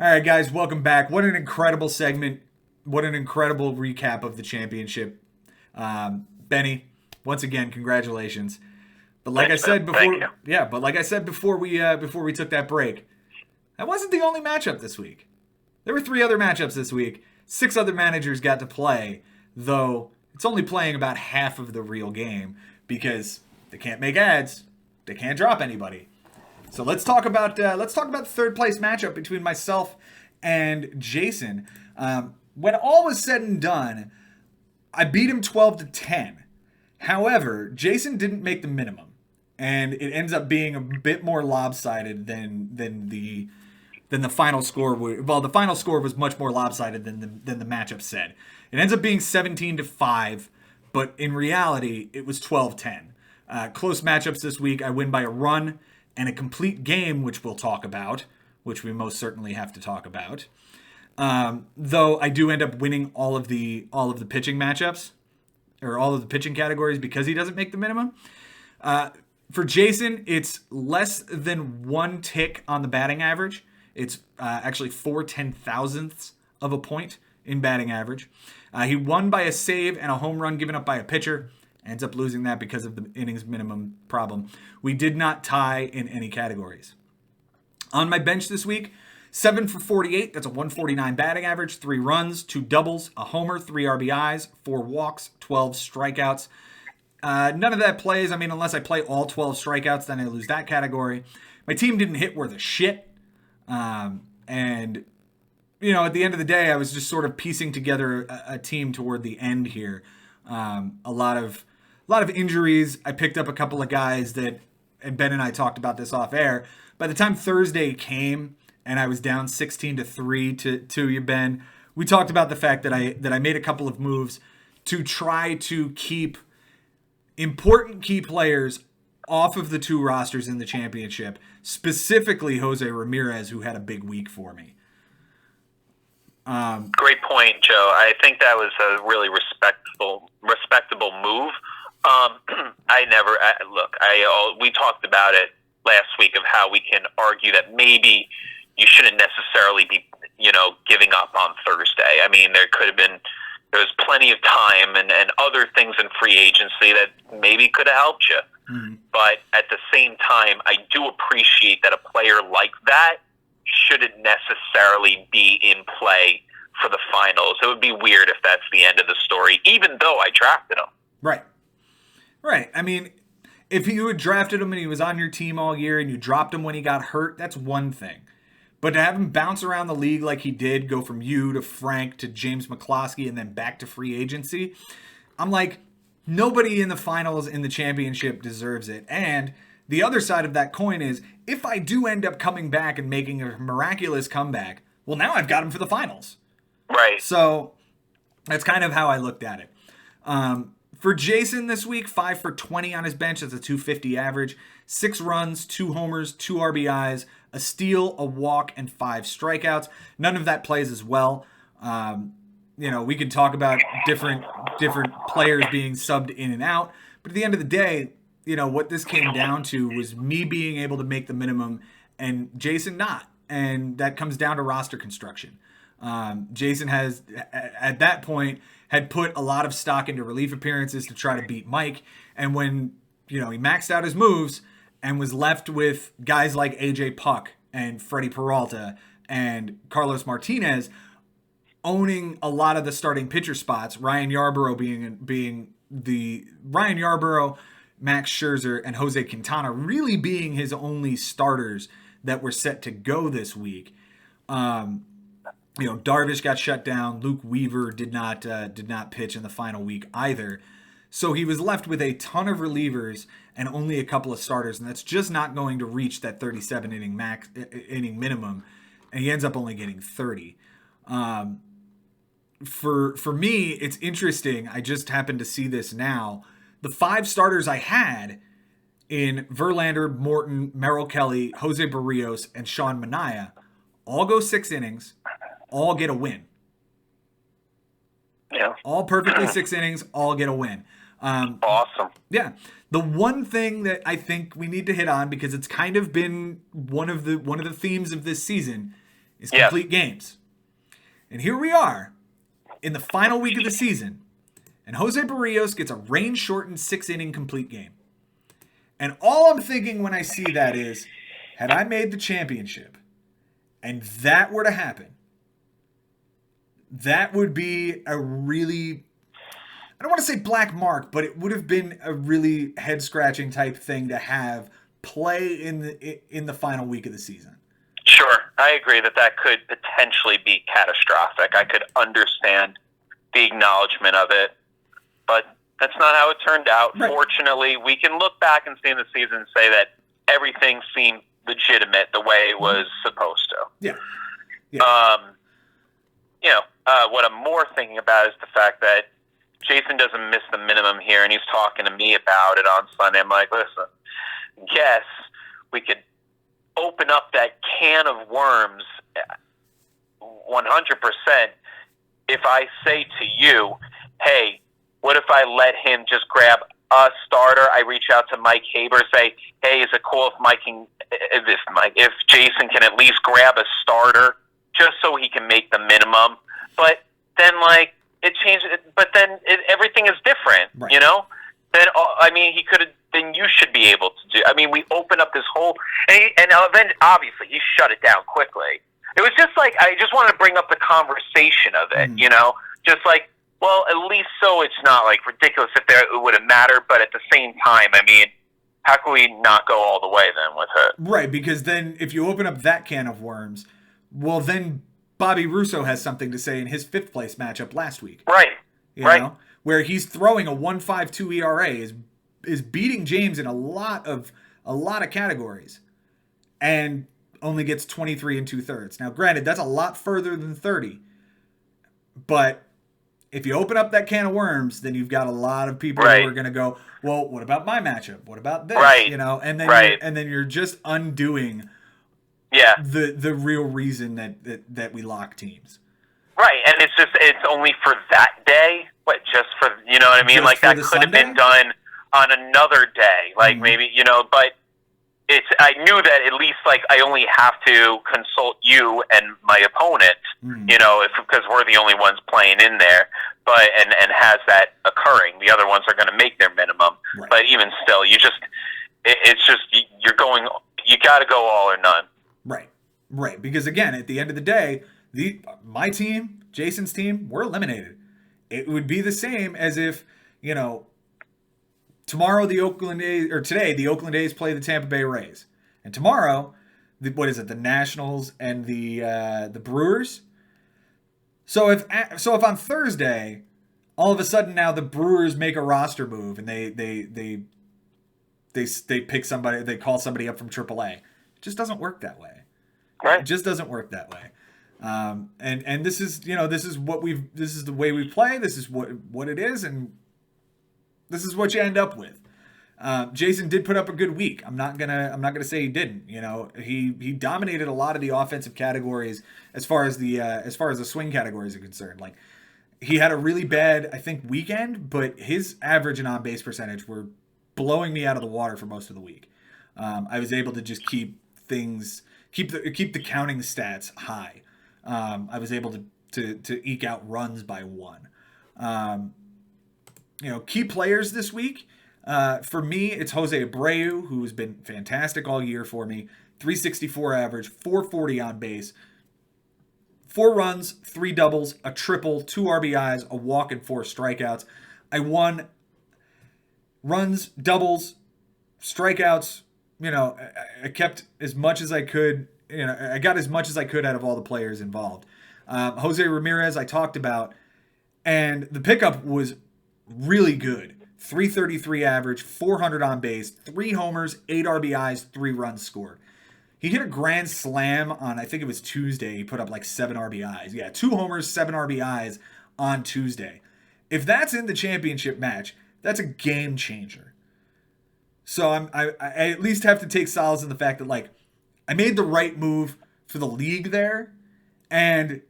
All right, guys, welcome back. What an incredible segment. What an incredible recap of the championship. Benny, once again, congratulations. But like I Thanks, man. said Thank before, you. yeah, but like I said before we took that break, that wasn't the only matchup this week. There were three other matchups this week. Six other managers got to play, though it's only playing about half of the real game because they can't make ads, they can't drop anybody. So let's talk about the third place matchup between myself and Jason. When all was said and done, I beat him 12-10. However, Jason didn't make the minimum, and it ends up being a bit more lopsided than the final score. Well, the final score was much more lopsided than the matchup said. It ends up being 17-5, but in reality, it was 12-10. Close matchups this week. I win by a run and a complete game, which we'll talk about, which we most certainly have to talk about. Though I do end up winning all of the pitching matchups or all of the pitching categories because he doesn't make the minimum. For Jason, it's less than one tick on the batting average. It's actually 4/10,000ths of a point in batting average. He won by a save and a home run given up by a pitcher. Ends up losing that because of the innings minimum problem. We did not tie in any categories. On my bench this week, 7 for 48. That's a 149 batting average, 3 runs, 2 doubles, a homer, 3 RBIs, 4 walks, 12 strikeouts. None of that plays. I mean, unless I play all 12 strikeouts, then I lose that category. My team didn't hit worth a shit. And, at the end of the day, I was just sort of piecing together a team toward the end here. A lot of injuries. I picked up a couple of guys and Ben and I talked about this off air. By the time Thursday came and I was down 16-3 to you, Ben, we talked about the fact that I made a couple of moves to try to keep important key players off of the two rosters in the championship, specifically Jose Ramirez, who had a big week for me. Great point, Joe. I think that was a really respectable move. We talked about it last week of how we can argue that maybe you shouldn't necessarily be, giving up on Thursday. I mean, there was plenty of time and other things in free agency that maybe could have helped you. Mm-hmm. But at the same time, I do appreciate that a player like that shouldn't necessarily be in play for the finals. It would be weird if that's the end of the story, even though I drafted him. Right. I mean, if you had drafted him and he was on your team all year and you dropped him when he got hurt, that's one thing. But to have him bounce around the league like he did, go from you to Frank to James McCloskey and then back to free agency, I'm like, nobody in the finals in the championship deserves it. And the other side of that coin is, if I do end up coming back and making a miraculous comeback, well, now I've got him for the finals. Right. So that's kind of how I looked at it. For Jason this week, 5 for 20 on his bench. That's a 250 average. 6 runs, 2 homers, 2 RBIs, a steal, a walk, and 5 strikeouts. None of that plays as well. We can talk about different players being subbed in and out. But at the end of the day, what this came down to was me being able to make the minimum and Jason not. And that comes down to roster construction. Jason has, at that point, had put a lot of stock into relief appearances to try to beat Mike. And when, he maxed out his moves and was left with guys like AJ Puck and Freddie Peralta and Carlos Martinez owning a lot of the starting pitcher spots, Ryan Yarbrough Ryan Yarbrough, Max Scherzer, and Jose Quintana really being his only starters that were set to go this week. Darvish got shut down. Luke Weaver did not pitch in the final week either. So he was left with a ton of relievers and only a couple of starters, and that's just not going to reach that 37 inning minimum. And he ends up only getting 30. For me, it's interesting. I just happened to see this now. The 5 starters I had in Verlander, Morton, Merrill Kelly, Jose Barrios, and Sean Manaea all go 6 innings. All get a win. Yeah. All perfectly 6 innings, all get a win. Awesome. Yeah. The one thing that I think we need to hit on, because it's kind of been one of the themes of this season, is complete games. And here we are in the final week of the season, and Jose Barrios gets a rain-shortened 6-inning complete game. And all I'm thinking when I see that is, had I made the championship and that were to happen, that would be a really, I don't want to say black mark, but it would have been a really head-scratching type thing to have play in the final week of the season. Sure, I agree that could potentially be catastrophic. I could understand the acknowledgement of it, but that's not how it turned out. Right. Fortunately, we can look back and see in the season and say that everything seemed legitimate the way it was supposed to. Yeah. What I'm more thinking about is the fact that Jason doesn't miss the minimum here, and he's talking to me about it on Sunday. I'm like, listen, yes, we could open up that can of worms 100% if I say to you, hey, what if I let him just grab a starter? I reach out to Mike Haber, say, hey, is it cool if Jason can at least grab a starter just so he can make the minimum? But then, it changes. But then everything is different, right. Then, he could have. Then you should be able to do. We open up this whole, and then obviously he shut it down quickly. It was just I just wanted to bring up the conversation of it, just well, at least so it's not ridiculous if it would have mattered, but at the same time, how can we not go all the way then with it? Right, because then if you open up that can of worms, well, then Bobby Russo has something to say in his 5th place matchup last week. Right, you know, where he's throwing a 1.52 ERA, is beating James in a lot of categories, and only gets 23 2/3. Now, granted, that's a lot further than 30, but if you open up that can of worms, then you've got a lot of people who are going to go, well, what about my matchup? What about this? Right. And then and then you're just undoing the real reason that we lock teams. Right, and it's only for that day. Just for what I mean? Just that could have been done on another day, maybe, but I knew that at least I only have to consult you and my opponent, because we're the only ones playing in there, but and has that occurring. The other ones are going to make their minimum, right. But even still, you got to go all or none. Right, because again, at the end of the day, my team, Jason's team, we're eliminated. It would be the same as if tomorrow today the Oakland A's play the Tampa Bay Rays, and tomorrow, the Nationals and the Brewers. So if on Thursday, all of a sudden now the Brewers make a roster move and they pick somebody, they call somebody up from AAA, it just doesn't work that way. Right. It just doesn't work that way. And this is this is the way we play. This is what it is, and this is what you end up with. Jason did put up a good week. I'm not gonna say he didn't. He dominated a lot of the offensive categories as far as the swing categories are concerned. He had a really bad, I think, weekend, but his average and on base percentage were blowing me out of the water for most of the week. I was able to just keep the counting stats high. I was able to eke out runs by one. Key players this week. For me, it's Jose Abreu, who's been fantastic all year for me. 364 average, 440 on base, 4 runs, 3 doubles, a triple, 2 RBIs, a walk, and 4 strikeouts. I won runs, doubles, strikeouts. I kept as much as I could. I got as much as I could out of all the players involved. Jose Ramirez, I talked about, and the pickup was really good. 333 average, 400 on base, 3 homers, 8 RBIs, 3 runs scored. He hit a grand slam on, I think it was Tuesday. He put up 7 RBIs. Yeah, 2 homers, 7 RBIs on Tuesday. If that's in the championship match, that's a game changer. So I at least have to take solace in the fact that I made the right move for the league there. And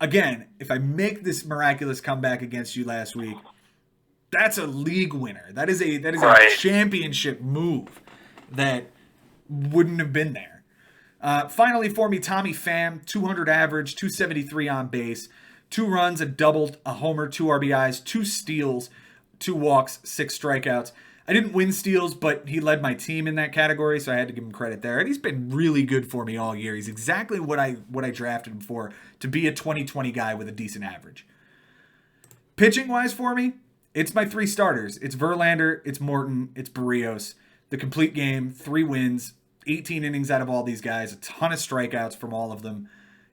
again, if I make this miraculous comeback against you last week, that's a league winner. That is a championship move that wouldn't have been there. Finally for me, Tommy Pham, 200 average, 273 on base, 2 runs, a double, a homer, 2 RBIs, 2 steals, 2 walks, 6 strikeouts. I didn't win steals, but he led my team in that category, so I had to give him credit there. And he's been really good for me all year. He's exactly what I drafted him for, to be a 2020 guy with a decent average. Pitching-wise for me, it's my 3 starters. It's Verlander, it's Morton, it's Barrios. The complete game, 3 wins, 18 innings out of all these guys, a ton of strikeouts from all of them,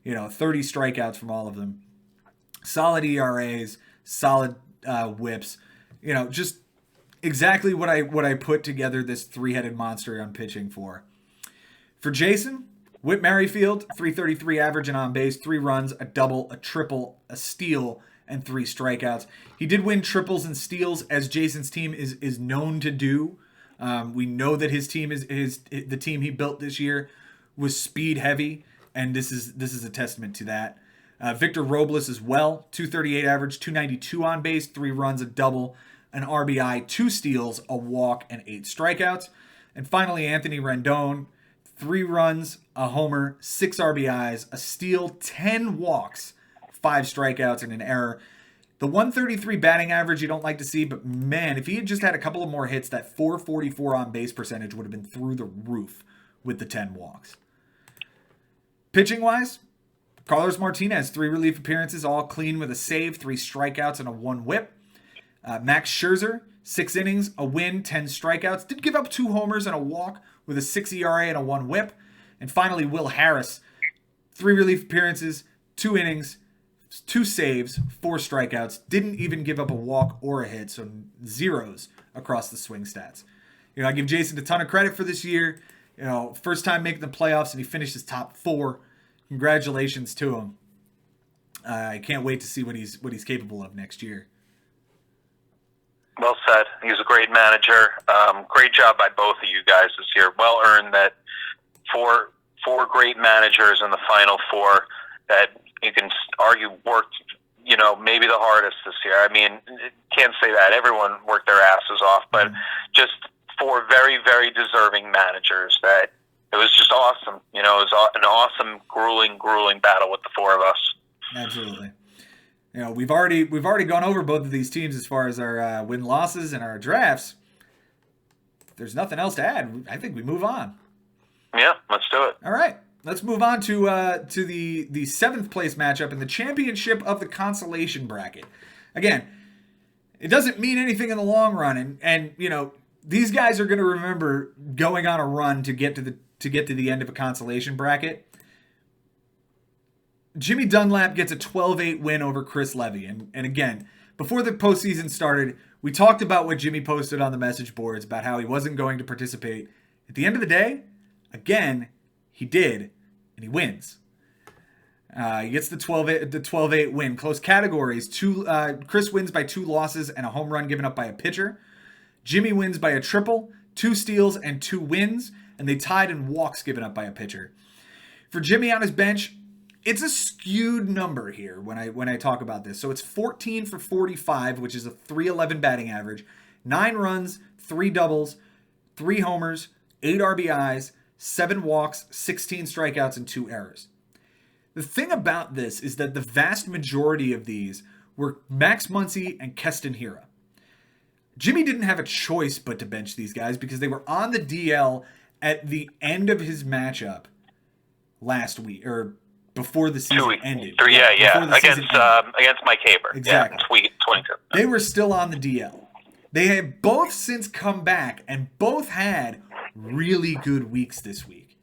30 strikeouts from all of them. Solid ERAs, solid whips, just exactly what I put together this 3-headed monster on pitching for. For Jason, Whit Merrifield, 333 average and on base, 3 runs, a double, a triple, a steal, and 3 strikeouts. He did win triples and steals, as Jason's team is known to do. We know that his team the team he built this year was speed heavy, and this is a testament to that. Victor Robles as well, 238 average, 292 on base, 3 runs, a double, an RBI, 2 steals, a walk, and 8 strikeouts. And finally, Anthony Rendon, 3 runs, a homer, 6 RBIs, a steal, 10 walks, 5 strikeouts, and an error. The 133 batting average you don't like to see, but man, if he had just had a couple of more hits, that 444 on base percentage would have been through the roof with the 10 walks. Pitching-wise, Carlos Martinez, 3 relief appearances, all clean with a save, 3 strikeouts, and a 1 whip. Max Scherzer, 6 innings, a win, 10 strikeouts. Did give up 2 homers and a walk with a 6 ERA and a 1 whip. And finally, Will Harris, 3 relief appearances, 2 innings, 2 saves, 4 strikeouts. Didn't even give up a walk or a hit, so zeros across the swing stats. I give Jason a ton of credit for this year. First time making the playoffs, and he finished his top 4. Congratulations to him. I can't wait to see what he's capable of next year. Well said. He's a great manager. Great job by both of you guys this year. Well earned that four great managers in the Final Four that you can argue worked, maybe the hardest this year. I mean, can't say that. Everyone worked their asses off, but just 4 very, very deserving managers that it was just awesome. It was an awesome, grueling battle with the 4 of us. Absolutely. We've already gone over both of these teams as far as our win-losses and our drafts. If there's nothing else to add, I think we move on. Yeah, let's do it. All right. Let's move on to the 7th place matchup in the championship of the consolation bracket. Again, it doesn't mean anything in the long run, and these guys are going to remember going on a run to get to the end of a consolation bracket. Jimmy Dunlap gets a 12-8 win over Chris Levy. And again, before the postseason started, we talked about what Jimmy posted on the message boards about how he wasn't going to participate. At the end of the day, again, he did, and he wins. He gets the 12-8 win. Close categories. Chris wins by 2 losses and a home run given up by a pitcher. Jimmy wins by a triple, 2 steals, and 2 wins, and they tied in walks given up by a pitcher. For Jimmy on his bench, it's a skewed number here when I talk about this. So it's 14 for 45, which is a .311 batting average, 9 runs, 3 doubles, 3 homers, 8 RBIs, 7 walks, 16 strikeouts, and 2 errors. The thing about this is that the vast majority of these were Max Muncy and Keston Hiura. Jimmy didn't have a choice but to bench these guys because they were on the DL at the end of his matchup last week, or before the season ended. Against Mike Haber. Exactly. Yeah, week 22. They were still on the DL. They have both since come back and both had really good weeks this week.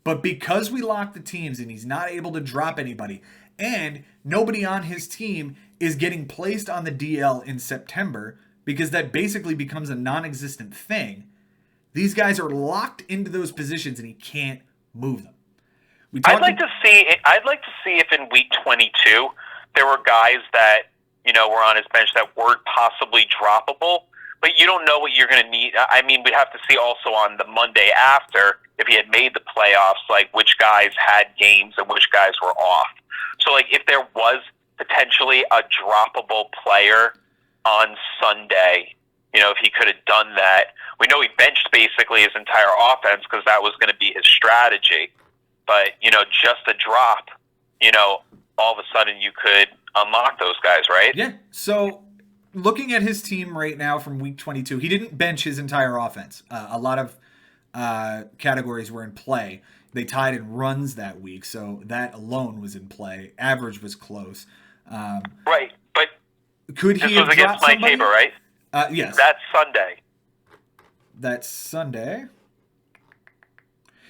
But because we locked the teams and he's not able to drop anybody, and nobody on his team is getting placed on the DL in September, because that basically becomes a non-existent thing, these guys are locked into those positions and he can't move them. I'd like to see if in week 22 there were guys that were on his bench that weren't possibly droppable, but you don't know what you're going to need. I mean, we'd have to see also on the Monday after if he had made the playoffs, like which guys had games and which guys were off. So, like if there was potentially a droppable player on Sunday, if he could have done that. We know he benched basically his entire offense because that was going to be his strategy. but just a drop, all of a sudden you could unlock those guys, right? Yeah. So looking at his team right now from week 22, he didn't bench his entire offense. A lot of categories were in play. They tied in runs that week, so that alone was in play. Average was close. Right, but could this he was against Mike Tabor, right? Yes. That's Sunday. That's Sunday.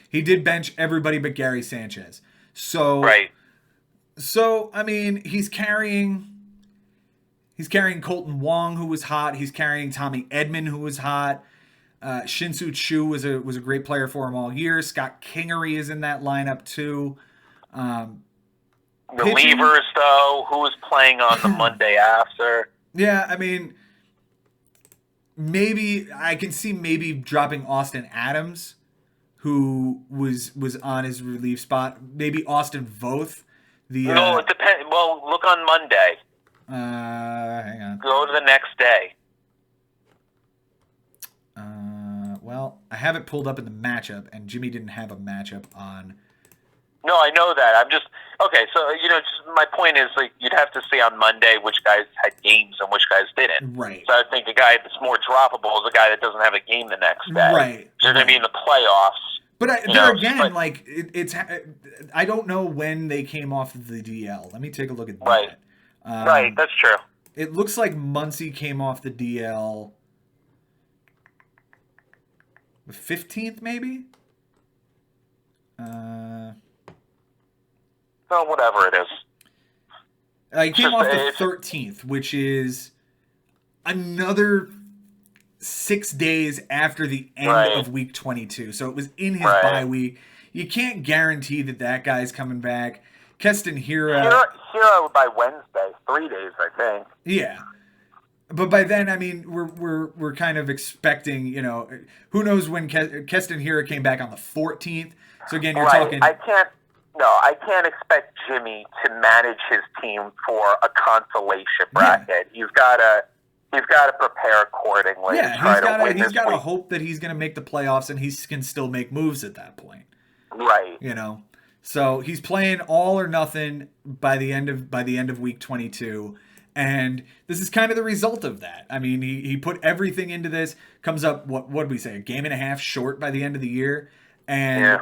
He did bench everybody but Gary Sanchez. So right. So I mean, he's carrying Colton Wong, who was hot. He's carrying Tommy Edman, who was hot. Shin-Soo Choo was a great player for him all year. Scott Kingery is in that lineup too. Relievers, though, who was playing on the Monday after? Yeah, I mean, maybe I can see dropping Austin Adams, who was on his relief spot. Maybe Austin Voth. No, it depends. Well, look on Monday. Hang on. Go to the next day. Well, I have it pulled up in the matchup, and Jimmy didn't have a matchup on. No, I know that. I'm just okay. So just my point is, like, you'd have to see on Monday which guys had games and which guys didn't. Right. So I think a guy that's more droppable is a guy that doesn't have a game the next day. Right. You're going to be in the playoffs. But it's I don't know when they came off the DL. Let me take a look at that. Right. Right. That's true. It looks like Muncy came off the DL. The 15th, maybe? Well, whatever it is. He came off the 13th, which is another 6 days after the end of week 22. So it was in his bye week. You can't guarantee that guy's coming back. Keston Hiura by Wednesday, 3 days, I think. Yeah. But by then, I mean, we're kind of expecting, who knows when Keston Hiura came back on the 14th. So again, you're talking. I can't expect Jimmy to manage his team for a consolation bracket. Yeah. He's got to prepare accordingly. Yeah, he's got to hope that he's going to make the playoffs and he can still make moves at that point. Right. So he's playing all or nothing by the end of week 22. And this is kind of the result of that. I mean, he put everything into this, comes up, what did we say, a game and a half short by the end of the year. And,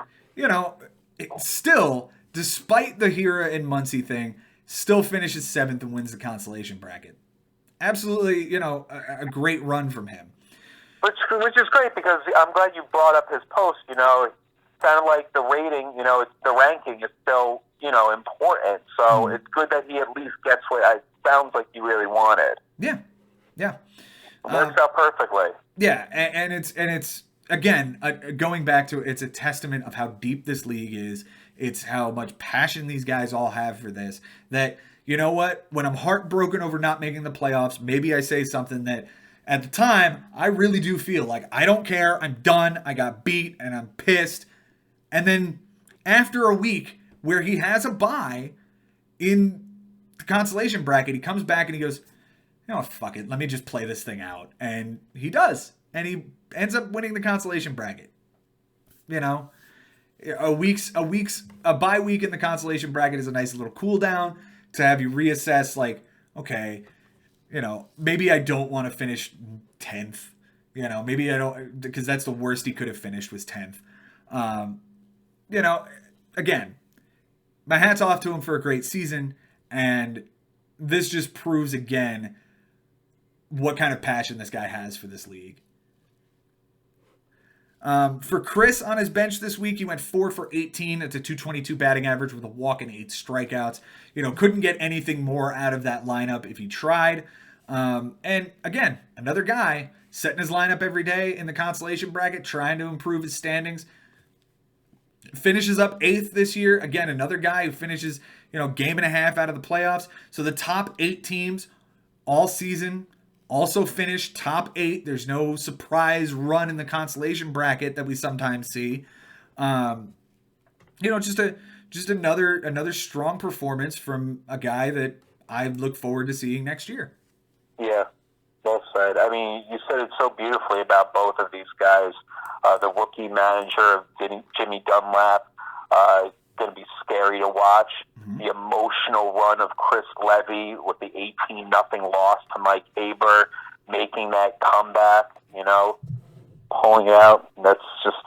still, despite the Hiura and Muncy thing, still finishes 7th and wins the consolation bracket. Absolutely, a great run from him. Which is great because I'm glad you brought up his post. Sounded like the rating, the ranking is still, important. So it's good that he at least gets what it sounds like he really wanted. Yeah. It works out perfectly. Yeah, and it's again, going back to it's a testament of how deep this league is. It's how much passion these guys all have for this. That, you know what? When I'm heartbroken over not making the playoffs, maybe I say something that at the time I really do feel like I don't care. I'm done. I got beat and I'm pissed. And then after a week where he has a bye in the consolation bracket, he comes back and he goes, fuck it. Let me just play this thing out. And he does. And he ends up winning the consolation bracket. A bye week in the consolation bracket is a nice little cool down to have you reassess, like, okay, maybe I don't want to finish 10th. Maybe I don't, because that's the worst he could have finished was 10th. Again, my hat's off to him for a great season, and this just proves again what kind of passion this guy has for this league. For Chris on his bench this week, he went 4 for 18. It's a .222 batting average with a walk and 8 strikeouts. Couldn't get anything more out of that lineup if he tried. And again, another guy setting his lineup every day in the consolation bracket, trying to improve his standings. Finishes up 8th this year. Again, another guy who finishes, game and a half out of the playoffs. So the top 8 teams all season also finished top 8. There's no surprise run in the consolation bracket that we sometimes see. Just another strong performance from a guy that I look forward to seeing next year. Yeah, well said. I mean, you said it so beautifully about both of these guys. The rookie manager, Jimmy Dunlap, going to be scary to watch. Mm-hmm. The emotional run of Chris Levy with the 18-0 loss to Mike Haber, making that comeback, pulling it out. That's just,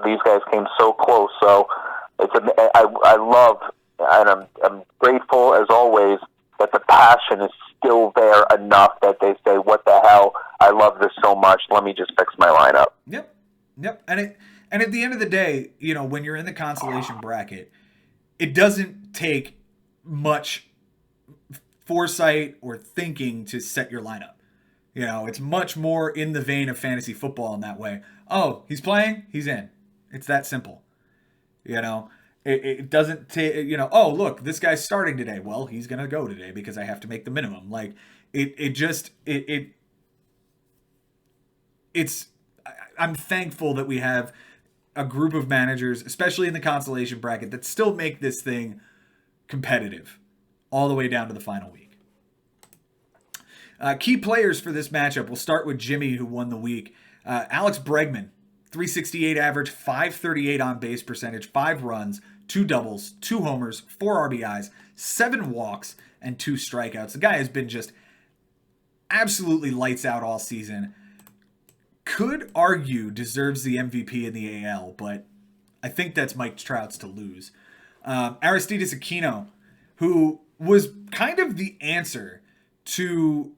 these guys came so close. So I love, and I'm grateful as always that the passion is still there enough that they say, what the hell, I love this so much, let me just fix my lineup. Yep. And at the end of the day, when you're in the consolation bracket, it doesn't take much foresight or thinking to set your lineup. It's much more in the vein of fantasy football in that way. Oh, he's playing, he's in. It's that simple. It doesn't take, oh, look, this guy's starting today. Well, he's going to go today because I have to make the minimum. Like, I'm thankful that we have a group of managers, especially in the consolation bracket, that still make this thing competitive all the way down to the final week. Key players for this matchup, we'll start with Jimmy, who won the week. Alex Bregman, 368 average, 538 on base percentage, 5 runs, 2 doubles, 2 homers, 4 RBIs, 7 walks, and 2 strikeouts. The guy has been just absolutely lights out all season. Could argue deserves the MVP in the AL, but I think that's Mike Trout's to lose. Aristides Aquino, who was kind of the answer to...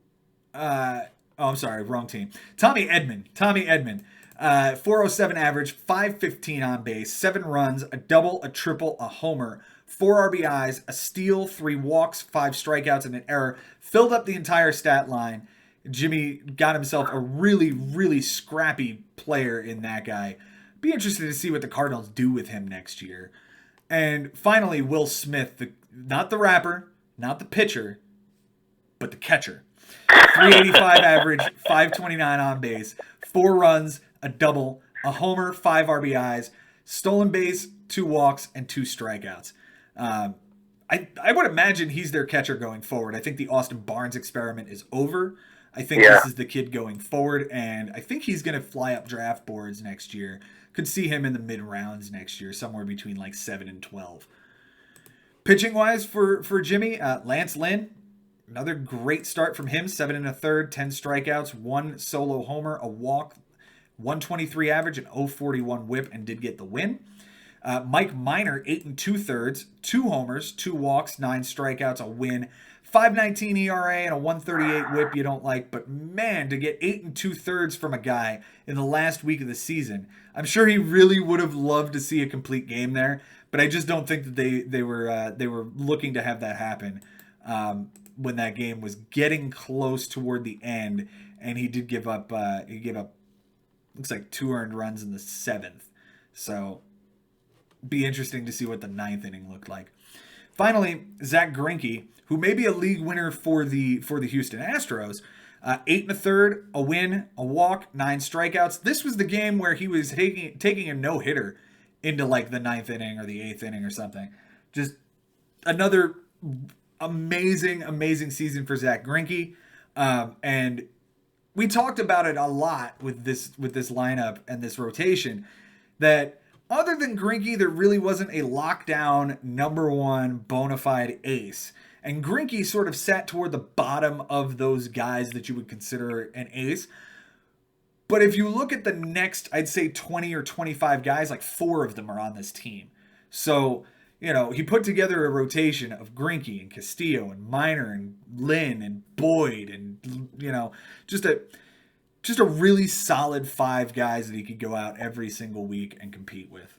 I'm sorry, wrong team. Tommy Edman. 407 average, 515 on base, 7 runs, a double, a triple, a homer, 4 RBIs, a steal, 3 walks, 5 strikeouts, and an error. Filled up the entire stat line. Jimmy got himself a really, really scrappy player in that guy. Be interested to see what the Cardinals do with him next year. And finally, Will Smith, not the rapper, not the pitcher, but the catcher. 385 average, 529 on base, 4 runs, a double, a homer, 5 RBIs, stolen base, 2 walks, and 2 strikeouts. I would imagine he's their catcher going forward. I think the Austin Barnes experiment is over. I think this is the kid going forward, and I think he's going to fly up draft boards next year. Could see him in the mid-rounds next year, somewhere between like 7 and 12. Pitching-wise for Jimmy, Lance Lynn, another great start from him, 7 1/3, 10 strikeouts, 1 solo homer, a walk, 123 average, and 041 whip, and did get the win. Mike Minor, 8 2/3, 2 homers, 2 walks, 9 strikeouts, a win. 5.19 ERA and a 138 whip you don't like, but man, to get 8 2/3 from a guy in the last week of the season, I'm sure he really would have loved to see a complete game there, but I just don't think that they were looking to have that happen when that game was getting close toward the end, and he did give up. He gave up, looks like 2 earned runs in the 7th, so be interesting to see what the 9th inning looked like. Finally, Zach Greinke, who may be a league winner for the Houston Astros, 8 1/3, a win, a walk, 9 strikeouts. This was the game where he was taking a no-hitter into like the 9th inning or the 8th inning or something. Just another amazing season for Zach Greinke. And we talked about it a lot with this lineup and this rotation, that other than Greinke, there really wasn't a lockdown number 1 bona fide ace. And Greinke sort of sat toward the bottom of those guys that you would consider an ace. But if you look at the next, I'd say 20 or 25 guys, like 4 of them are on this team. So, he put together a rotation of Greinke and Castillo and Minor and Lynn and Boyd and, just a really solid 5 guys that he could go out every single week and compete with.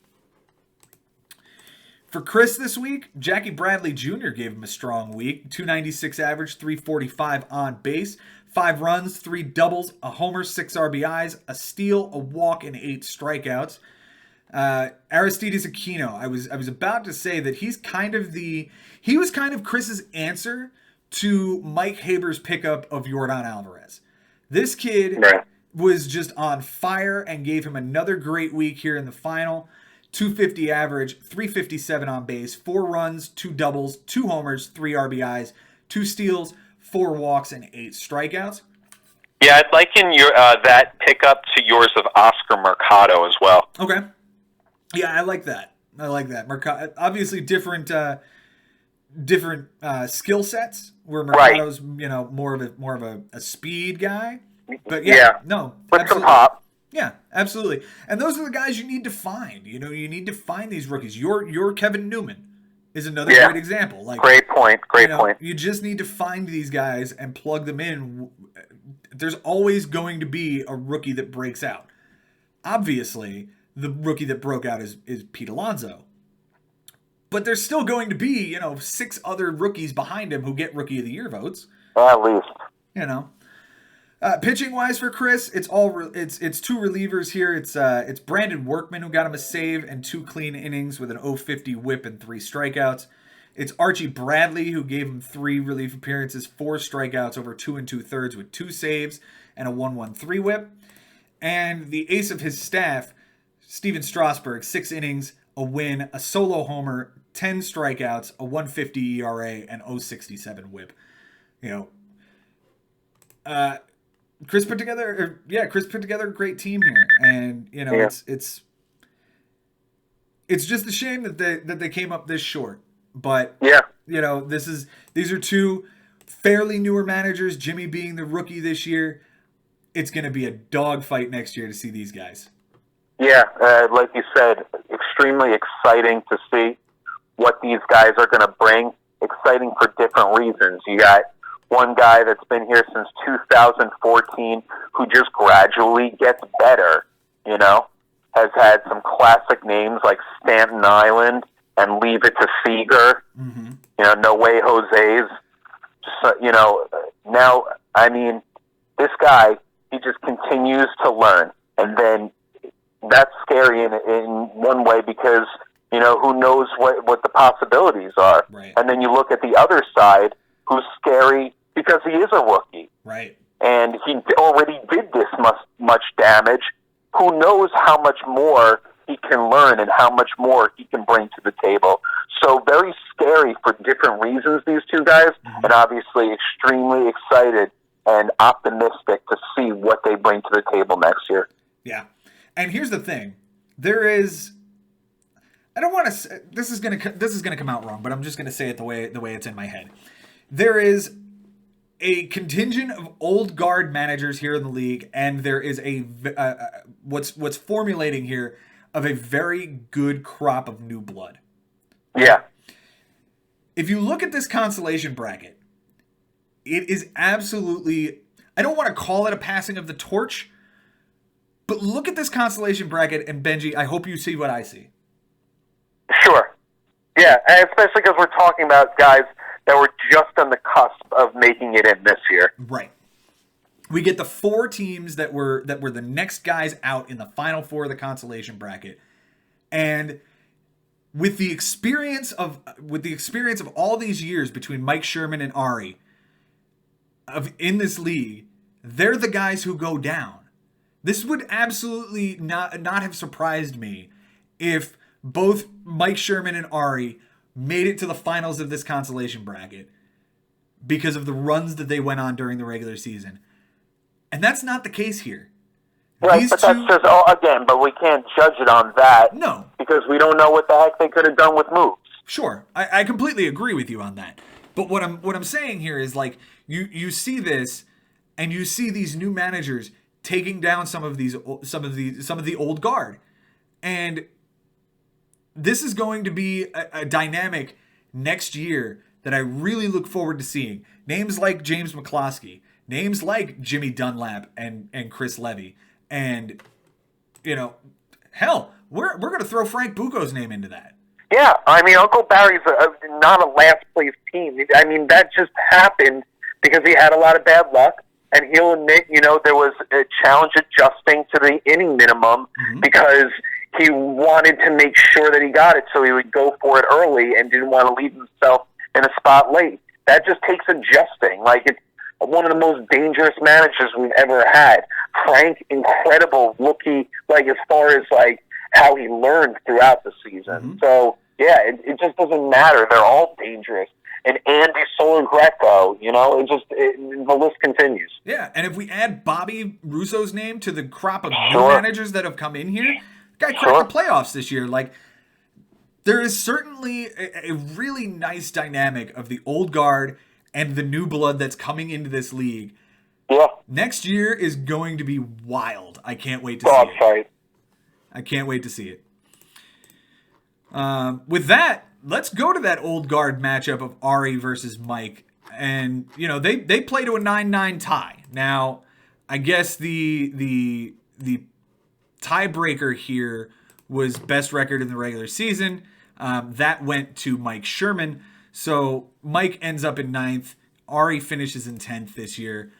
For Chris this week, Jackie Bradley Jr. gave him a strong week. 296 average, 345 on base, 5 runs, 3 doubles, a homer, 6 RBIs, a steal, a walk, and 8 strikeouts. Aristides Aquino, I was about to say that he was kind of Chris's answer to Mike Haber's pickup of Yordan Alvarez. This kid was just on fire and gave him another great week here in the final. 250 average, 357 on base, 4 runs, 2 doubles, 2 homers, 3 RBIs, 2 steals, 4 walks, and 8 strikeouts. Yeah, I'd liken your that pickup to yours of Oscar Mercado as well. Okay. Yeah, I like that. I like that. Obviously different skill sets. Where Mercado's more of a speed guy, but no, with absolutely. some pop. Yeah, absolutely. And those are the guys you need to find. You need to find these rookies. Your Kevin Newman is another great example. Like, great point. You just need to find these guys and plug them in. There's always going to be a rookie that breaks out. Obviously, the rookie that broke out is Pete Alonso. But there's still going to be, 6 other rookies behind him who get Rookie of the Year votes. At least. Pitching wise for Chris, it's 2 relievers here. It's Brandon Workman who got him a save and 2 clean innings with an 0.50 WHIP and 3 strikeouts. It's Archie Bradley who gave him 3 relief appearances, 4 strikeouts over 2 2/3 with 2 saves and a 1.13 WHIP. And the ace of his staff, Steven Strasburg, 6 innings, a win, a solo homer, 10 strikeouts, a 1.50 ERA, and 0.67 WHIP. Chris put together a great team here, and it's just a shame that they came up this short. But these are 2 fairly newer managers. Jimmy being the rookie this year, it's going to be a dogfight next year to see these guys. Yeah, like you said, extremely exciting to see what these guys are going to bring. Exciting for different reasons. You got one guy that's been here since 2014 who just gradually gets better, has had some classic names like Stanton Island and Leave It to Seager, No Way Jose's. Now, this guy, he just continues to learn. And then that's scary in one way because, who knows what the possibilities are. Right. And then you look at the other side, who's scary because he is a rookie. Right. And he already did this much damage. Who knows how much more he can learn and how much more he can bring to the table. So very scary for different reasons, these 2 guys, and obviously extremely excited and optimistic to see what they bring to the table next year. Yeah. And here's the thing. There is, I don't want to, this is going to come out wrong, but I'm just going to say it the way it's in my head. There is a contingent of old guard managers here in the league, and there is what's formulating here of a very good crop of new blood. Yeah. If you look at this consolation bracket, it is absolutely, I don't want to call it a passing of the torch, but look at this consolation bracket, and Benji, I hope you see what I see. Sure. Yeah, and especially because we're talking about guys that were just on the cusp of making it in this year. Right. We get the 4 teams that were the next guys out in the final 4 of the consolation bracket. And with the experience of all these years between Mike Sherman and Ari in this league, they're the guys who go down. This would absolutely not have surprised me if both Mike Sherman and Ari made it to the finals of this consolation bracket because of the runs that they went on during the regular season. And that's not the case here. Right, but that's just, but we can't judge it on that. No. Because we don't know what the heck they could have done with moves. Sure. I completely agree with you on that. But what I'm saying here is, like, you see this, and you see these new managers taking down some of the old guard. And this is going to be a dynamic next year that I really look forward to seeing. Names like James McCloskey, names like Jimmy Dunlap and Chris Levy, and hell, we're going to throw Frank Bucco's name into that. Yeah, Uncle Barry's not a last place team. That just happened because he had a lot of bad luck, and he'll admit, there was a challenge adjusting to the inning minimum because he wanted to make sure that he got it, so he would go for it early and didn't want to leave himself in a spot late. That just takes adjusting. It's one of the most dangerous managers we've ever had. Frank, incredible rookie, as far as how he learned throughout the season. So yeah, it just doesn't matter. They're all dangerous. And Andy Sologreco, the list continues. Yeah, and if we add Bobby Russo's name to the crop of new managers that have come in here, guy cracked the playoffs this year. There is certainly a really nice dynamic of the old guard and the new blood that's coming into this league. Yeah. Next year is going to be wild. I can't wait to see Dog it. fight. I can't wait to see it. With that, let's go to that old guard matchup of Ari versus Mike. And, you know, they play to a 9-9 tie. Now, I guess the tiebreaker here was best record in the regular season. That went to Mike Sherman. So Mike ends up in 9th. Ari finishes in 10th this year.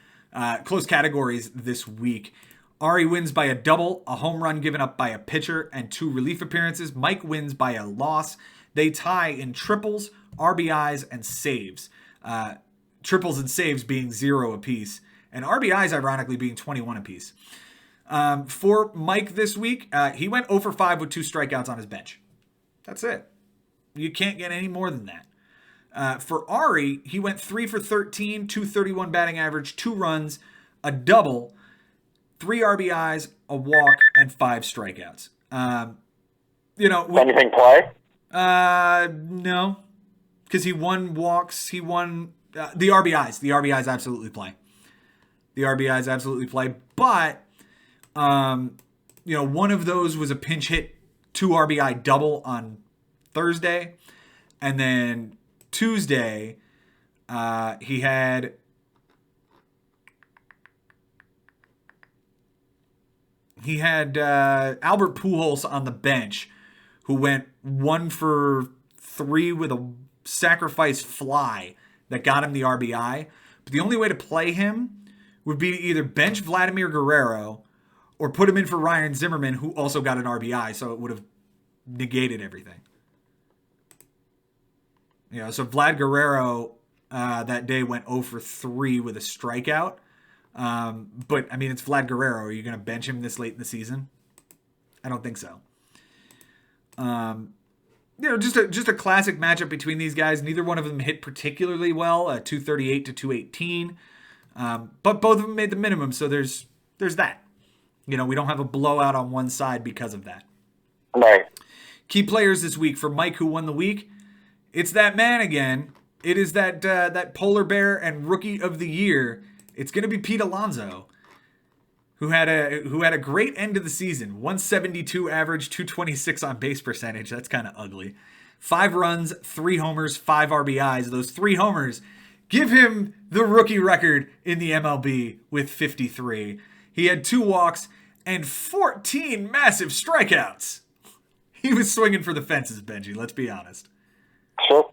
Close categories this week. Ari wins by a double, a home run given up by a pitcher, and 2 relief appearances. Mike wins by a loss. They tie in triples, RBIs, and saves. Triples and saves being 0 apiece. And RBIs, ironically, being 21 apiece. For Mike this week, he went 0 for 5 with 2 strikeouts on his bench. That's it. You can't get any more than that. For Ari, he went 3 for 13, 231 batting average, 2 runs, a double, 3 RBIs, a walk, and 5 strikeouts. Anything play? No, because he won walks. He won the RBIs. The RBIs absolutely play. But one of those was a pinch hit 2 RBI double on Thursday, and then Tuesday he had Albert Pujols on the bench, who went 1 for 3 with a sacrifice fly that got him the RBI. But the only way to play him would be to either bench Vladimir Guerrero or put him in for Ryan Zimmerman, who also got an RBI, so it would have negated everything. So Vlad Guerrero that day went 0 for 3 with a strikeout. But, I mean, it's Vlad Guerrero. Are you going to bench him this late in the season? I don't think so. Just a classic matchup between these guys. Neither one of them hit particularly well, 238 to 218. But both of them made the minimum, so there's that. We don't have a blowout on one side because of that. Right. Key players this week for Mike, who won the week. It's that man again. It is that polar bear and rookie of the year. It's going to be Pete Alonso, who had a great end of the season. 172 average, 226 on base percentage. That's kind of ugly. 5 runs, 3 homers, 5 RBIs. Those 3 homers give him the rookie record in the MLB with 53. He had 2 walks and 14 massive strikeouts. He was swinging for the fences, Benji. Let's be honest. Sure.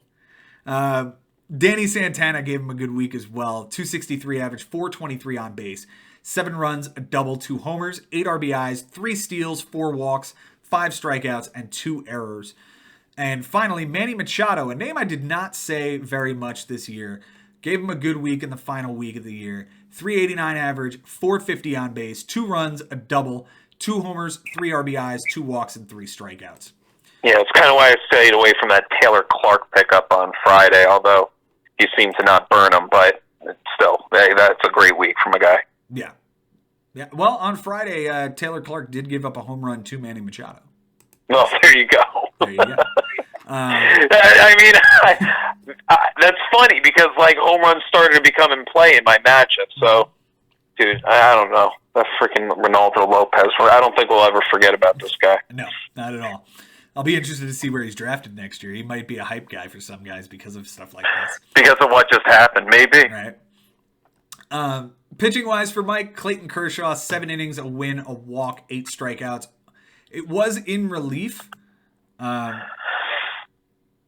Danny Santana gave him a good week as well. 263 average, 423 on base, 7 runs, a double, 2 homers, 8 RBIs, 3 steals, 4 walks, 5 strikeouts, and 2 errors. And finally, Manny Machado, a name I did not say very much this year, gave him a good week in the final week of the year. 389 average, 450 on base, 2 runs, a double, 2 homers, 3 RBIs, 2 walks, and 3 strikeouts. Yeah, it's kind of why I stayed away from that Taylor Clark pickup on Friday, although he seemed to not burn him, but still, that's a great week from a guy. Yeah. Well, on Friday, Taylor Clark did give up a home run to Manny Machado. Well, there you go. There you go. That's funny because home runs started to become in play in my matchup. So, dude, I don't know. That freaking Ronaldo Lopez. I don't think we'll ever forget about this guy. No, not at all. I'll be interested to see where he's drafted next year. He might be a hype guy for some guys because of stuff like this. Because of what just happened, maybe. Right. Pitching-wise for Mike, Clayton Kershaw, 7 innings, a win, a walk, 8 strikeouts. It was in relief.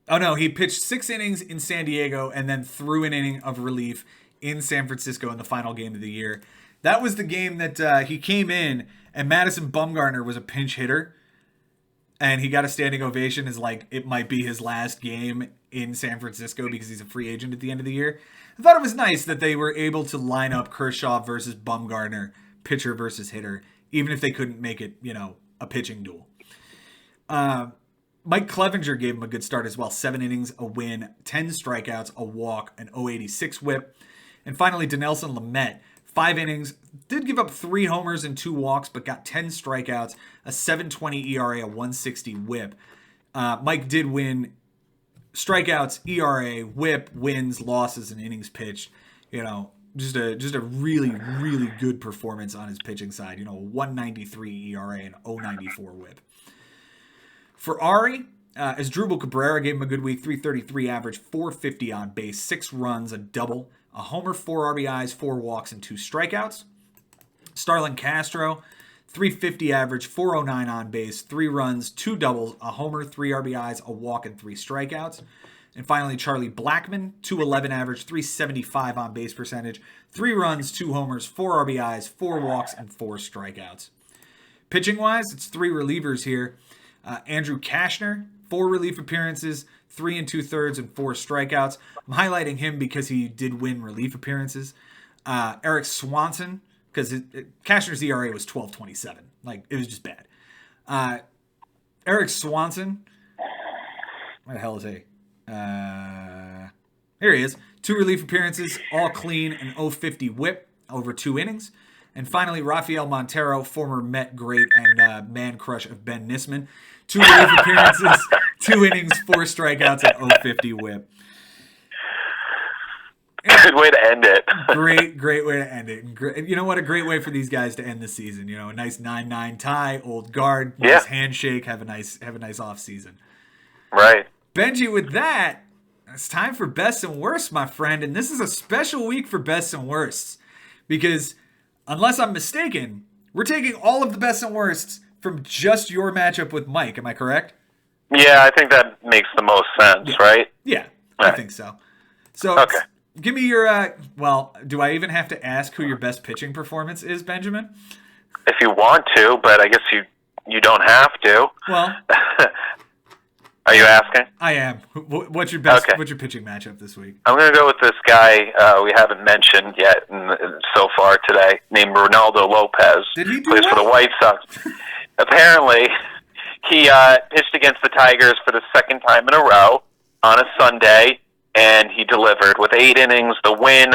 He pitched 6 innings in San Diego and then threw an inning of relief in San Francisco in the final game of the year. That was the game that he came in and Madison Bumgarner was a pinch hitter. And he got a standing ovation as it might be his last game in San Francisco because he's a free agent at the end of the year. I thought it was nice that they were able to line up Kershaw versus Bumgarner, pitcher versus hitter, even if they couldn't make it, a pitching duel. Mike Clevenger gave him a good start as well. 7 innings, a win, 10 strikeouts, a walk, an 0.86 whip. And finally, Dinelson Lamet, 5 innings, did give up 3 homers and 2 walks, but got 10 strikeouts, a 7.20 ERA, a 1.60 whip. Mike did win strikeouts, ERA, WHIP, wins, losses, and innings pitched. Just a really, really good performance on his pitching side. 193 ERA and 094 WHIP. For Ari, Asdrubal Cabrera gave him a good week. 333 average, 450 on base, 6 runs, a double, a homer, 4 RBIs, 4 walks, and 2 strikeouts. Starlin Castro, 350 average, 409 on base, 3 runs, 2 doubles, a homer, 3 RBIs, a walk, and 3 strikeouts. And finally, Charlie Blackmon, 211 average, 375 on base percentage, 3 runs, 2 homers, 4 RBIs, 4 walks, and 4 strikeouts. Pitching wise, it's 3 relievers here. Andrew Kashner, 4 relief appearances, 3 2/3, and 4 strikeouts. I'm highlighting him because he did win relief appearances. Eric Swanson, because Kashner's ERA was 12.27. It was just bad. Eric Swanson, where the hell is he? Here he is. 2 relief appearances, all clean, and 050 WHIP over 2 innings. And finally, Rafael Montero, former Met great and man crush of Ben Nisman. 2 relief appearances, 2 innings, 4 strikeouts, and 050 WHIP. Good way to end it. Great way to end it. And you know what? A great way for these guys to end the season. A nice 9-9 tie, old guard, nice handshake, have a nice off season. Right. Benji, with that, it's time for best and worst, my friend. And this is a special week for best and worsts because, unless I'm mistaken, we're taking all of the best and worsts from just your matchup with Mike. Am I correct? Yeah, I think that makes the most sense, right? Yeah, I think so. So, okay. Give me your, do I even have to ask who your best pitching performance is, Benjamin? If you want to, but I guess you don't have to. Well... Are you asking? I am. What's your best? Okay. What's your pitching matchup this week? I'm going to go with this guy we haven't mentioned yet so far today, named Ronaldo Lopez. Did he do plays for the White Sox. Apparently, he pitched against the Tigers for the 2nd time in a row on a Sunday, and he delivered with 8 innings, the win.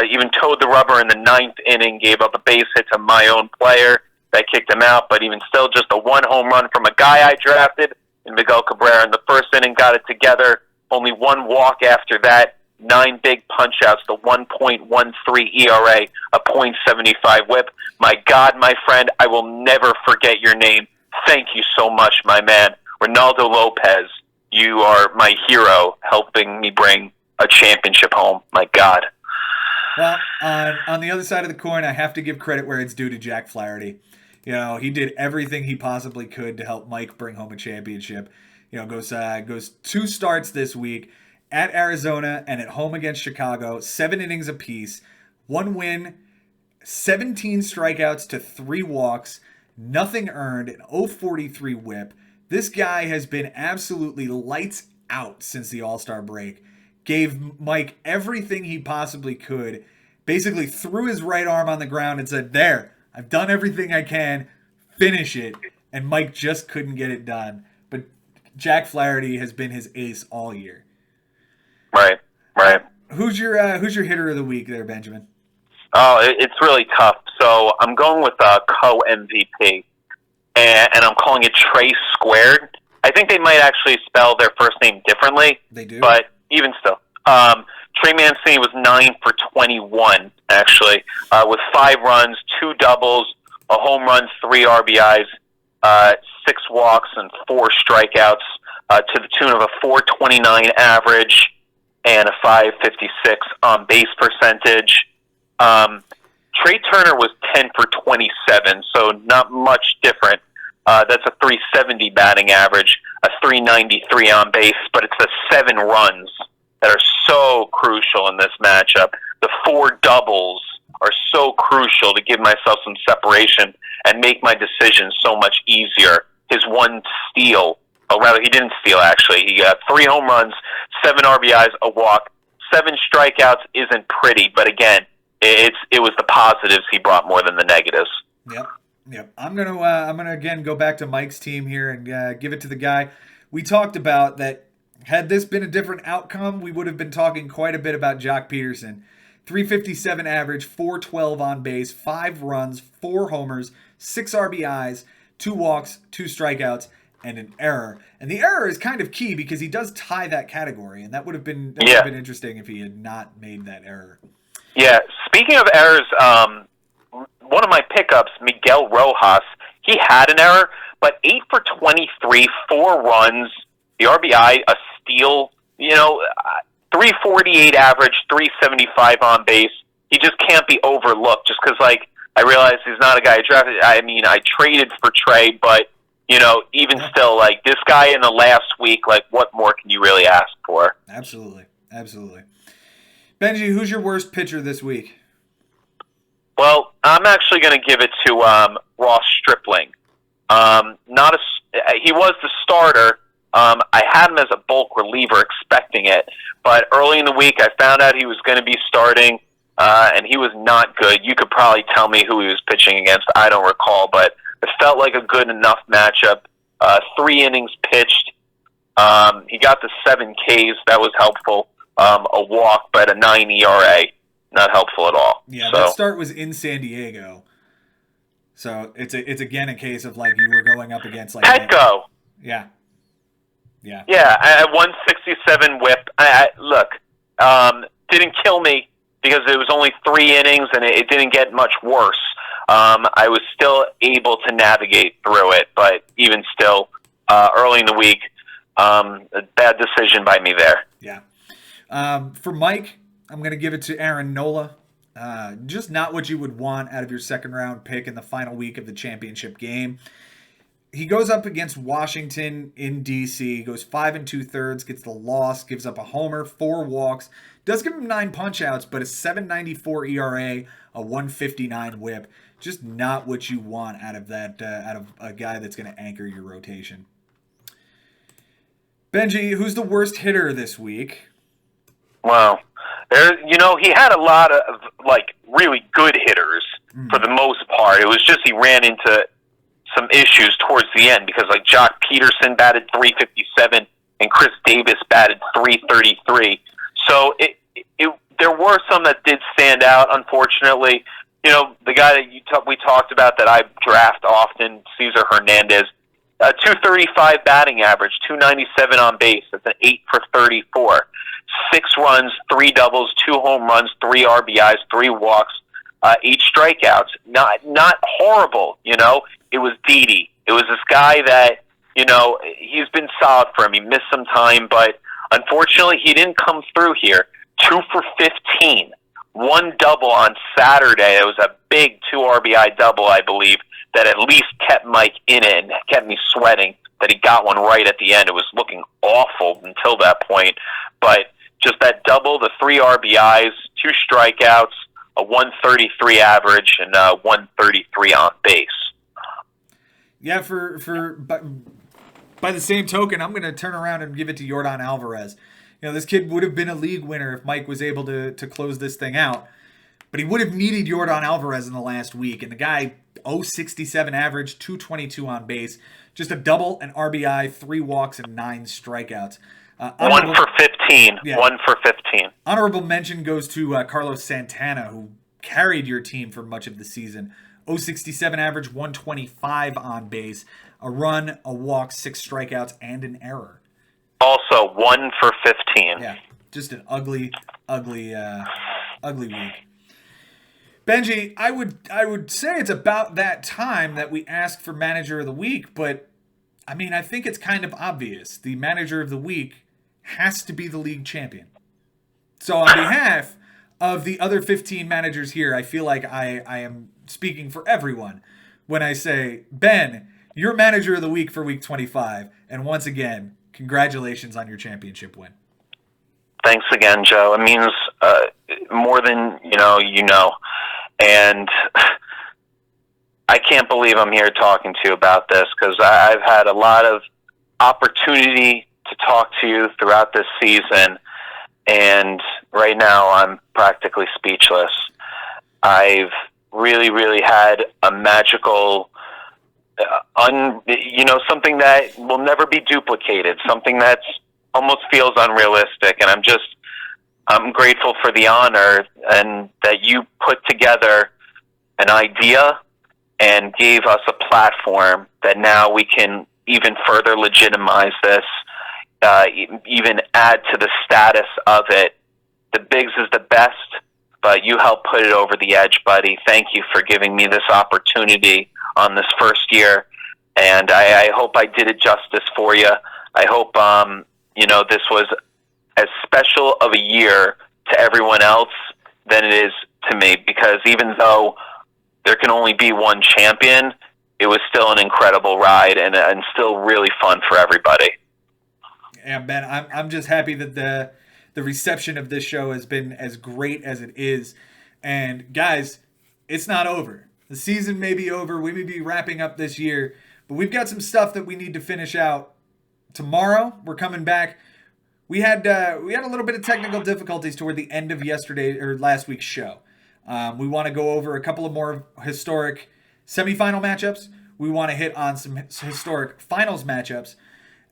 Even towed the rubber in the 9th inning, gave up a base hit to my own player that kicked him out, but even still, just a 1 home run from a guy I drafted. And Miguel Cabrera in the 1st inning got it together. Only 1 walk after that. 9 big punch-outs, the 1.13 ERA, a .75 WHIP. My God, my friend, I will never forget your name. Thank you so much, my man. Ronaldo Lopez, you are my hero, helping me bring a championship home. My God. Well, on the other side of the coin, I have to give credit where it's due to Jack Flaherty. He did everything he possibly could to help Mike bring home a championship. Goes 2 starts this week at Arizona and at home against Chicago, 7 innings apiece, 1 win, 17 strikeouts to 3 walks, nothing earned, an 0.43 WHIP. This guy has been absolutely lights out since the All-Star break. Gave Mike everything he possibly could, basically threw his right arm on the ground and said, "There, I've done everything I can, finish it," and Mike just couldn't get it done. But Jack Flaherty has been his ace all year. Right. Who's your hitter of the week there, Benjamin? Oh, it's really tough. So I'm going with co-MVP, and I'm calling it Trey Squared. I think they might actually spell their first name differently. They do? But even still. Trey Mancini was 9 for 21, actually, with 5 runs, 2 doubles, a home run, 3 RBIs, 6 walks, and 4 strikeouts, to the tune of a 4.29 average and a 5.56 on base percentage. Trey Turner was 10 for 27, so not much different. That's a 3.70 batting average, a 3.93 on base, but it's the 7 runs that are so crucial in this matchup. The 4 doubles are so crucial to give myself some separation and make my decision so much easier. His 1 steal, or rather he didn't steal actually, he got 3 home runs, 7 RBIs, a walk, 7 strikeouts isn't pretty, but again, it was the positives he brought more than the negatives. Yep. I'm gonna again go back to Mike's team here and give it to the guy we talked about that. Had this been a different outcome, we would have been talking quite a bit about Jock Peterson. 357 average, 412 on base, 5 runs, 4 homers, 6 RBIs, 2 walks, 2 strikeouts, and an error. And the error is kind of key because he does tie that category, and that would have been interesting if he had not made that error. Yeah. Speaking of errors, one of my pickups, Miguel Rojas, he had an error, but 8 for 23, 4 runs, the RBI, a steal, 348 average, 375 on base. He just can't be overlooked just because, I realize he's not a guy I drafted. I mean, I traded for Trey, but, even still, this guy in the last week, what more can you really ask for? Absolutely. Benji, who's your worst pitcher this week? Well, I'm actually going to give it to Ross Stripling. He was the starter. I had him as a bulk reliever expecting it, but early in the week I found out he was going to be starting, and he was not good. You could probably tell me who he was pitching against. I don't recall, but it felt like a good enough matchup. 3 innings pitched. He got the 7 Ks. That was helpful. A walk, but a 9 ERA. Not helpful at all. Yeah, that start was in San Diego. So it's again a case of you were going up against Petco. Yeah. Yeah, at 167 whip. Look, didn't kill me because it was only 3 innings and it didn't get much worse. I was still able to navigate through it, but even still, early in the week, a bad decision by me there. Yeah. For Mike, I'm going to give it to Aaron Nola. Just not what you would want out of your second-round pick in the final week of the championship game. He goes up against Washington in D.C., goes 5 2/3, gets the loss, gives up a homer, 4 walks, does give him 9 punch-outs, but a 7.94 ERA, a 1.59 whip. Just not what you want out of that, out of a guy that's going to anchor your rotation. Benji, who's the worst hitter this week? Well, he had a lot of really good hitters for the most part. It was just he ran into some issues towards the end because Jock Peterson batted 357 and Chris Davis batted 333. So there were some that did stand out. Unfortunately, the guy that we talked about that I draft often, Cesar Hernandez, 235 batting average, 297 on base. That's an 8 for 34. 6 runs, 3 doubles, 2 home runs, 3 RBIs, 3 walks, 8 strikeouts. Not horrible, It was Didi. It was this guy that, he's been solid for him. He missed some time, but unfortunately he didn't come through here. 2 for 15. 1 double on Saturday. It was a big 2 RBI double, I believe, that at least kept Mike in it and kept me sweating that he got one right at the end. It was looking awful until that point, but just that double, the 3 RBIs, 2 strikeouts, a 133 average, and 133 on base. Yeah, by the same token, I'm going to turn around and give it to Yordan Alvarez. This kid would have been a league winner if Mike was able to close this thing out. But he would have needed Yordan Alvarez in the last week. And the guy, 0.67 average, 222 on base. Just a double, an RBI, 3 walks, and 9 strikeouts. 1 for 15. Yeah. 1 for 15. Honorable mention goes to Carlos Santana, who carried your team for much of the season. 0.67 average, 125 on base. A run, a walk, 6 strikeouts, and an error. Also, 1 for 15. Yeah, just an ugly week. Benji, I would say it's about that time that we ask for Manager of the Week, but I think it's kind of obvious. The Manager of the Week has to be the league champion. So on behalf of the other 15 managers here, I feel like I am speaking for everyone when I say, Ben, you're Manager of the Week for Week 25, and once again, congratulations on your championship win. Thanks again, Joe. It means more than you know. And I can't believe I'm here talking to you about this because I've had a lot of opportunity to talk to you throughout this season, and right now I'm practically speechless. I've really, really had a magical, something that will never be duplicated, something that's almost feels unrealistic, and I'm grateful for the honor and that you put together an idea and gave us a platform that now we can even further legitimize this, even add to the status of it. The Bigs is the best, but you helped put it over the edge, buddy. Thank you for giving me this opportunity on this first year, and I hope I did it justice for you. I hope this was as special of a year to everyone else than it is to me, because even though there can only be one champion, it was still an incredible ride and still really fun for everybody. Yeah, Ben, I'm just happy that the reception of this show has been as great as it is. And guys, it's not over. The season may be over. We may be wrapping up this year, but we've got some stuff that we need to finish out. Tomorrow, we're coming back. We had a little bit of technical difficulties toward the end of last week's show. We want to go over a couple of more historic semifinal matchups. We want to hit on some historic finals matchups.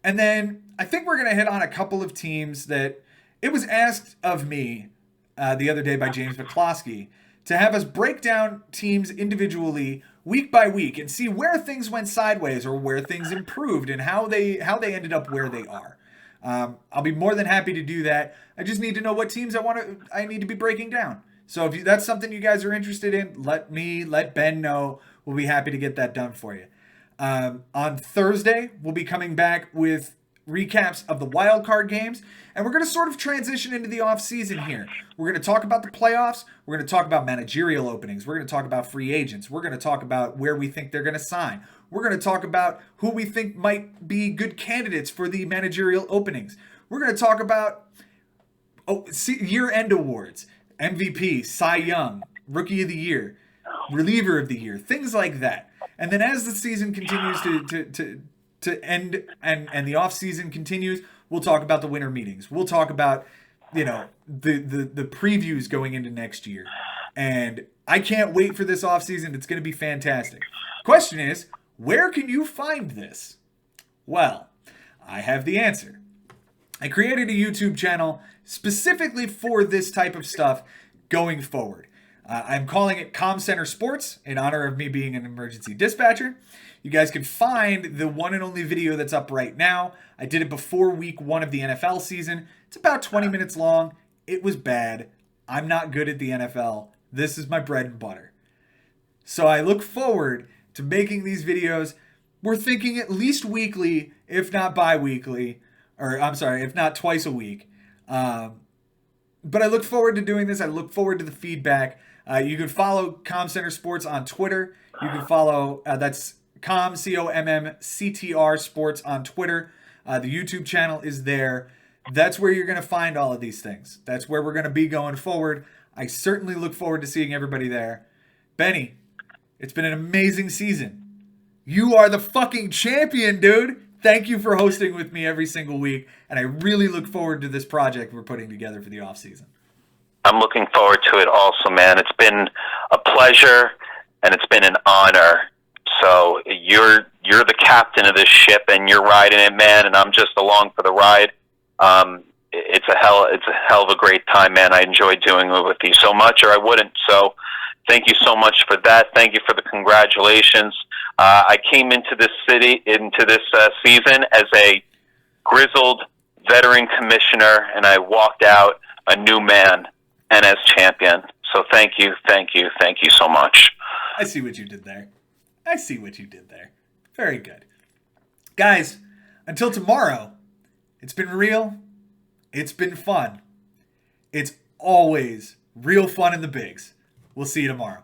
And then I think we're going to hit on a couple of teams that it was asked of me the other day by James McCloskey to have us break down teams individually week by week and see where things went sideways or where things improved and how they ended up where they are. I'll be more than happy to do that. I just need to know what teams I need to be breaking down. So if that's something you guys are interested in, let Ben know. We'll be happy to get that done for you. On Thursday, we'll be coming back with recaps of the wild card games, and we're going to sort of transition into the off season here. We're going to talk about the playoffs. We're going to talk about managerial openings. We're going to talk about free agents. We're going to talk about where we think they're going to sign. We're going to talk about who we think might be good candidates for the managerial openings. We're going to talk about year-end awards, MVP, Cy Young, Rookie of the Year, Reliever of the Year, things like that. And then as the season continues to end and the off season continues, we'll talk about the winter meetings. We'll talk about the previews going into next year. And I can't wait for this off season. It's going to be fantastic. Question is, where can you find this? Well, I have the answer. I created a YouTube channel specifically for this type of stuff going forward. I'm calling it Comm Center Sports in honor of me being an emergency dispatcher. You guys can find the one and only video that's up right now. I did it before week 1 of the NFL season. It's about 20 minutes long. It was bad. I'm not good at the NFL. This is my bread and butter. So I look forward to making these videos. We're thinking at least weekly, if not bi-weekly, if not twice a week. But I look forward to doing this. I look forward to the feedback. You can follow Comm Center Sports on Twitter. You can follow, that's COMMCTR Sports on Twitter. The YouTube channel is there. That's where you're going to find all of these things. That's where we're going to be going forward. I certainly look forward to seeing everybody there. Benny, it's been an amazing season. You are the fucking champion, dude. Thank you for hosting with me every single week, and I really look forward to this project we're putting together for the off season. I'm looking forward to it also, man. It's been a pleasure, and it's been an honor. So you're the captain of this ship, and you're riding it, man, and I'm just along for the ride. It's a hell of a great time, man. I enjoy doing it with you so much, or I wouldn't. So thank you so much for that. Thank you for the congratulations. I came into this season as a grizzled veteran commissioner, and I walked out a new man and as champion. So thank you so much. I see what you did there. Very good. Guys, until tomorrow, it's been real. It's been fun. It's always real fun in the bigs. We'll see you tomorrow.